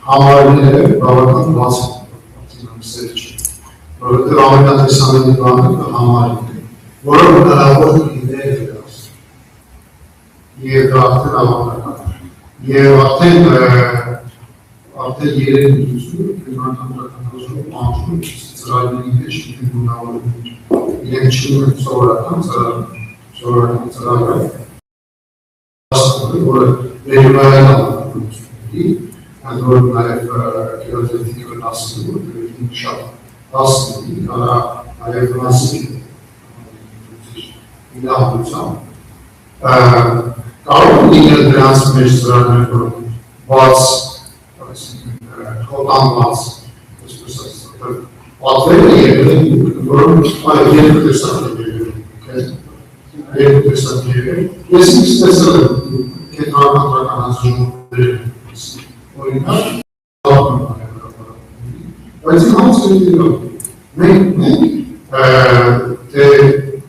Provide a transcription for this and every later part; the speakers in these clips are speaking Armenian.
համարները բավական բաց որովհետև ամենատեսանելի բանը համարին է, որը հնարավոր լինել է դասում։ Եվ արդեն ավանդական է։ Եվ արդեն երեն դուսում, քննական տրականազորում անջում ծրագրերի մեջ գունավորում է։ Իրենք չլում են սովորական ծրագրը, որը վերևայել ամենությունների, այդ որ նաև կերատետիկը դասում է, շատ դասնի, նաև վնասի իրահատությամբ, կարող լինել դրանց մեջ ծրագրեր, որ բաց, խոտանված, պատվերը եղել են, որում երկու տեսակ եղել, ես ինքս տեսել եմ կենտրոնական տրականազորումները, օրինակ, բայց իմ համս կրիտիրով, մենք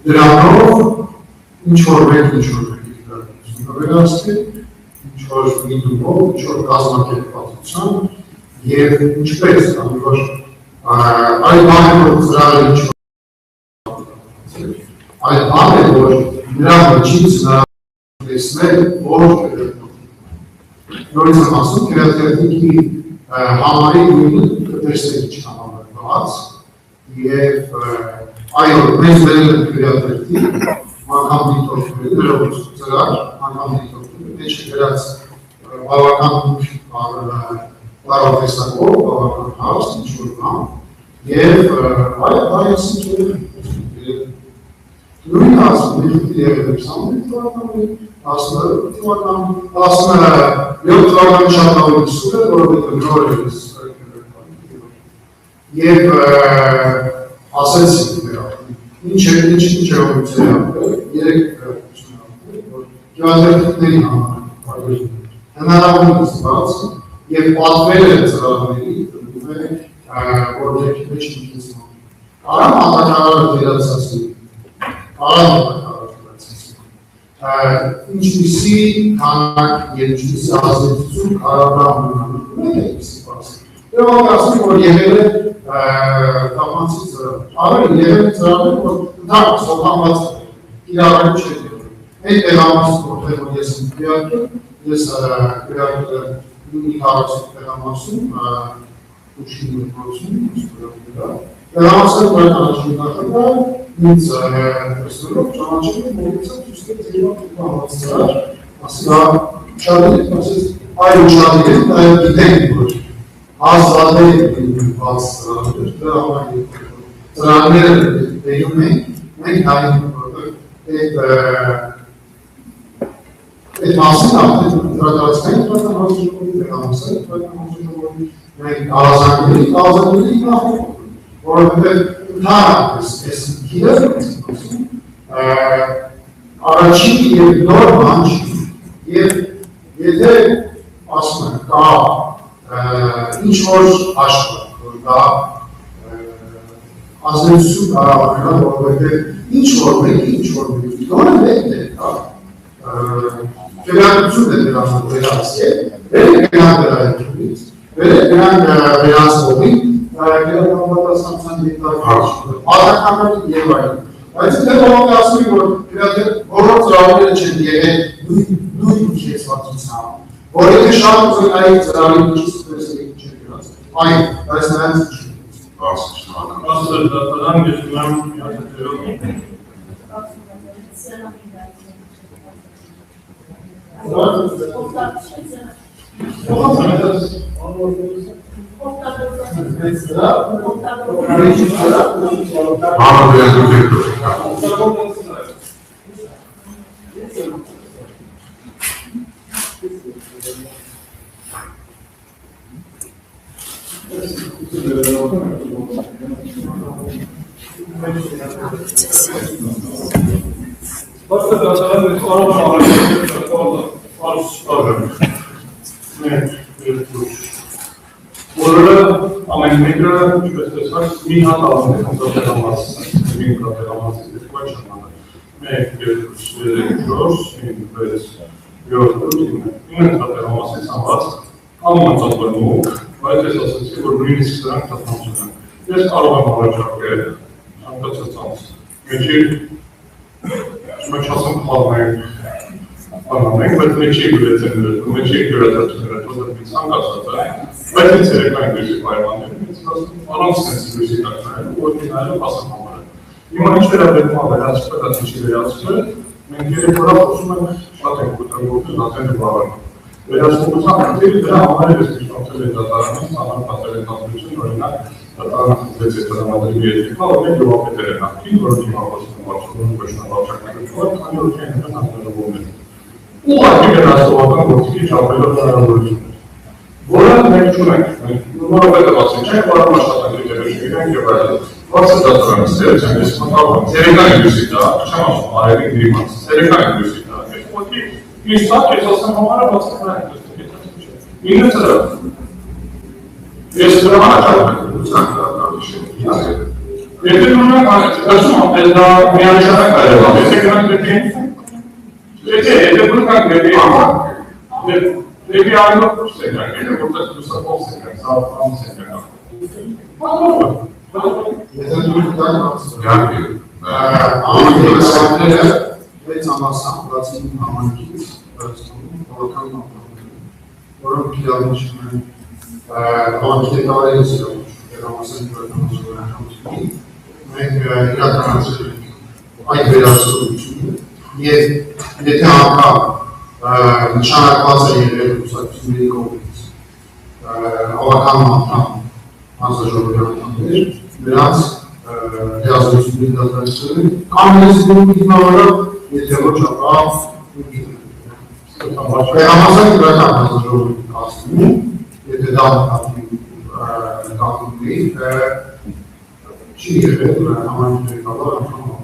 դրանով ինչ-որ մենք վերացկել, ինչ-որ միդումով, ինչ-որ կազմակերպվածության և ինչպես, որ այդ բան է, որ ծրագրը ինչ-որ այդ բան է, որ նրա միջից տեսնել, որ նորից եմ ասում, կերատետիկի համարի նույնը տեսնել ինչքան համարված և այո, մեզ վերել են կերատետիկ, մանգամ դիտորդները, դրողուց ծրար, մանգամ դիտորդները, մեջ գրած բավական տարատեսակով, բավական հաստ, ինչ-որ բան և այս ինչ-որ նույն ասում, եղել եմ 21 թվականի, 17 թվականի շատ ավելի սուր է, որովհետև նոր է և ասեցի ինչ է օգնություն ապրել, երեք օգնություն ապրել, որ կերատետիկների համար հնարավորինս բաց և պատվել է ծրագրերի տրվում է որոքի մեջ ինքնիզմով։ Կարամ անդակարարը վերացացի, ինչպիսի քանակ և ինչպիսի ազդեցություն կարողան ունենալ է իսի պասը։ Եվ ասում, որ եղել է կապանցի ծրագ։ Ավելի եղել է ծրագներ, որ ընդհանուր սոտանված իրավարի չէր եղել։ Այդ տեղամասը որտեղ որ ես եմ քրեարկել, ես քրեարկել մի հարացիկ տեղամասում, ուշին գործում, տեղամասը կրականաշին նախագար, ինձ տեսնելով ճանաչել եմ մորիցը թուստել ձերիվան կուտանված ծրար, ասիլա շադիր, ասես այլ շադիր, նաև գիտենք, որ ազվատել են բաց ծրարներ, դրա համար ծրարները բերում ենք, մենք նայում այդ մասին արդեն դրակարացկային տրական հասուժողորի, տեղամասային տրական հասուժողորի, մենք աղազանքների նախում, որովհետև ընդհանրապես այս գիրը առաջին և նոր բան չի, և եթե ասում են կա ինչ-որ աշխարհ, որ կա ազդեցություն կարող ունենալ, որովհետև ինչ-որ մեկի, նորը մեկն է, քերականություն է դրանց վերացել, վերեք գնանք դրա հետումից, վերեք գնանք դրանց կողմից, քերականության պատականների և այլն։ Բայց եթե ոմակը ասում որ բոլոր ծրագրերը չեն եղել նույն քեսվածությամբ, որ եթե շատ ուզենայի ծրագրի միջից տեսեք չեն գրած, այո, բայց նրանց չի։ Որը ամեն մեկը ինչպես տեսած մի հատ ալում է կոնտրոլամաս, մի կոնտրոլամասից երկու ժամանակ։ 1, 2, 3, 4, 5, 6, 7, 8, 9 կոնտրոլամասից համաց ամեն ծանոթ բայց ես ասացի, որ նույնիսկ դրանք թափանցում են։ Ես կարող եմ առաջարկել ցանկացած մեջի չասեմ խաղային բանանենք, բայց մեջի գրեցենները, մեջի գրեցենները թողնի ցանկացած է, բայց ինձ երեկային դեպի պայմաններ, ինձ ասում առանց sense դեպի տակնային, որ նայելով ասեմ համարը։ Հիմա ինչ վերաբերում ավելացվել, ինչի վերացվել, մենք երեկորա խոսում ենք շատ ենք ուտել դատերը բառը։ Վերահսկողության խնդիրը դրա համար է ստիպացել է դատարանին ցանոթ պատերազմություն, օրինակ դատարանը ծեծեց դրամատուրգի եթիկա, օրինակ գյուղապետերը նախքին, որ հիմա խոսում բարձրանում վերջնավարչակարգությունը, քանի որ այն հանձնարարվում է։ Ուղղակի վերահսկողական գործիքի չափելով հնարավորություններ, որը մենք չունենք, որովհետև ասենք չենք կարող աշխատանքի դեպքում իրենք եւ այլն։ Բացի դատարանից դերության ես մտածում, ցերեկային դուսի դա, չեմ ասում արևի դիմաց, ցերեկային դուսի դա, ես ուղղակի իսկ ես ասեմ համարը բացակայել է, ինձ ծրը։ Ես դրա առաջարկում եմ, եթե նույնակ ասում եմ, դա միանշանակ կարելի է, եթե գնանք դեպի, եթե գնանք դեպի այլոք սենյակ, եթե որտեղ լուսակով սենյակ, սաղ սենյակ, Եթե դուք ամենասանները վեց ամասան բացին համանքից որքան որոնք իրավիճում են համանքի տարերից ամասան որքան մենք իրականացել այդ վերահսկողությունը և եթե անգամ նշանակված է եղել կուսակցությունների կողմից ավական մատան հանձնաժողովի նրանց հիասությունների դատարանությունների կամ ես ինքնավարով, եթե ոչ ապա համասան գրական հանձնաժողովի կազմում, եթե դա նկատի չի եղել համանքների կավար անգամ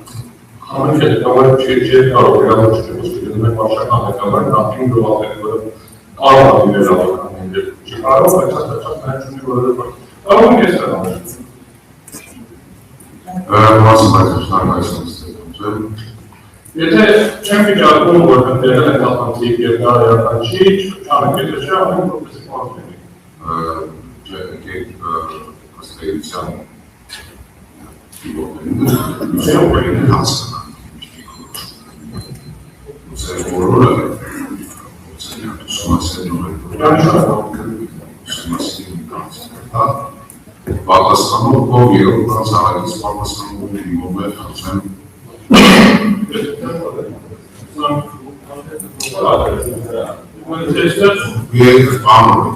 համանքների կավար չի կարող իրավաճ չկուսկինում է վարշական հետավար նախին գովատերի, որը կարող է լինել ավականին դեպ չի կարող, բայց հաստատած նաև չունի որը Կարող ես տանեմ։ Մասը շնորհակալություն։ Եթե չեմ վիճակում, որ ընտրել են կապանցիկ և դա իրական չի, չանենք եթե չէ, ամեն պրոպեսի պարդենի։ Եկեք կստեյության իվորներին հասկանան։ Ձեր որորը պատասխանով ով երբ հանցարակից պատասխանով իմով է խծեմ Եկ բանով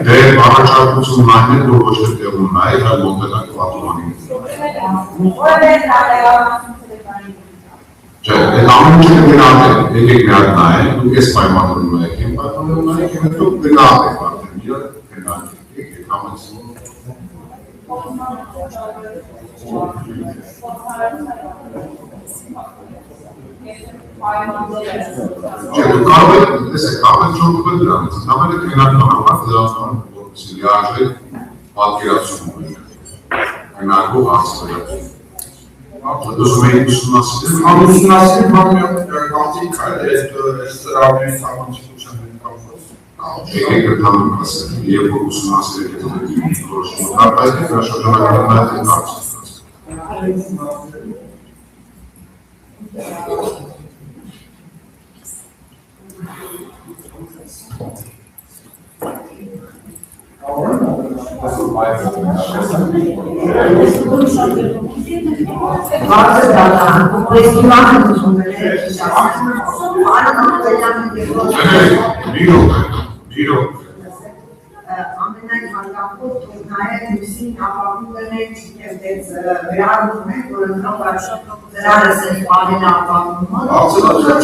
դե առաջարկությունն այն է, որ ոչ թե տեղում նայեք, այլ մոտենակ պատումանին Չէ, այդ ամեն ինչը գնահատել, եկեք մի հատ նայեք, դուք ես պայմանավորում եք, եմ պայմանավորում եք, եմ դուք գնահատեք արդեն, իրար գնահատեք, եկեք համեցնում։ Չէ, դուք կարող եք, տեսեք, կարող եք չօգտվել դրանից, ընդհանրապես եք գնահատական դրանց որպեսզի լիարժեք պատկերացում ունենալ, գնահատող հարցերացում։ Դուք մեկ ուսումնասիրել ուսումնասիրել կանտիկ այլ այս ծրագրերի համանցության հետ կապված։ Եկեք ընդհանուր ասել, երբ որ ուսումնասիրեք այդ որոշումը, բայց դրա շրջանակներում այդ կարծես Ամենայն հարկավոր թողնայել միսին ապակումն է չկետեց վերարվում է, որ ընտրոպար դրանս է պարին ապակումը,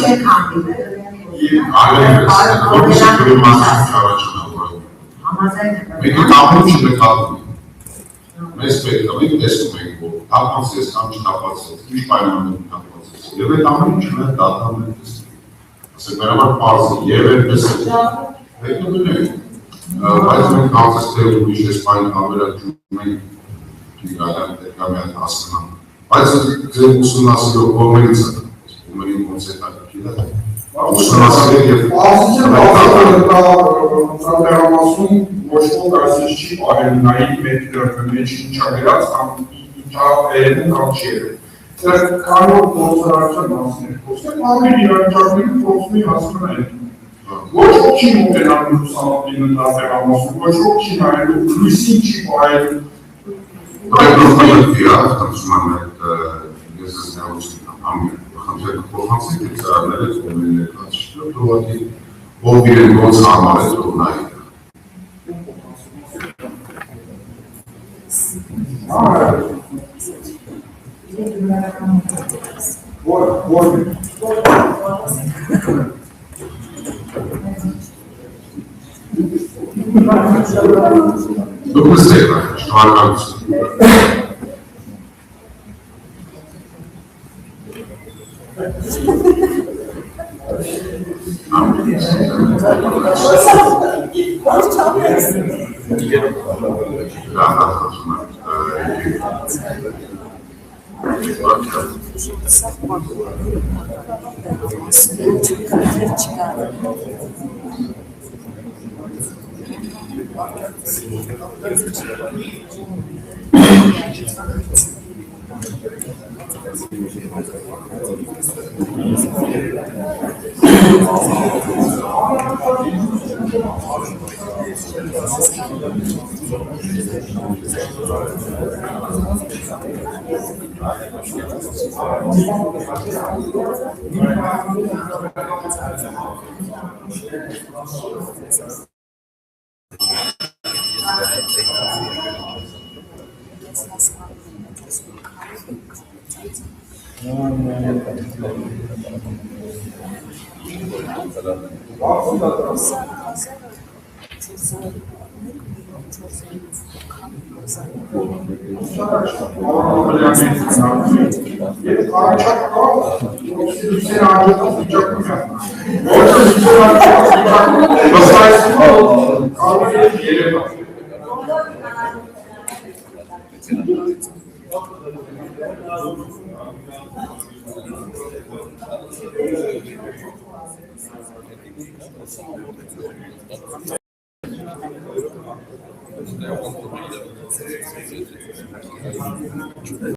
չեն կանդինել։ Մեզ պետք է մենք տեսնում ենք, որ թափանցես կամ չթափանցես, ինչ պայմաններում թափանցես, և այդ ամեն ինչն է դատան են տեսնում։ Ասենք մեր համար պարզ է, և այդպես է, հետո դնենք, բայց մենք կանցես թե ուրիշ ես պայն կամերաճում ենք իրական պետք է մի հատ հասկանան, բայց ձեր ուսումնասիրող կողմերից է, ումերին ոնց է տակ Ծառայամասում ոչ ոք այսպես չի արել նայի մեջ ինչա գրած կամ ինչա երևում կամ չի երևում։ Սա կարող գործարարության մասն է խոսել, ամեն իրավիճակների փոխումի հասկանալ։ Ոչ ոք չի մոտենալու լուսամուտին ծառայամասում, ոչ ոք չի նայելու լույսին չի պահելու։ Ով իրեն ոնց հարմարեց ով նայի։ Դուք նստեք, շնորհակալություն։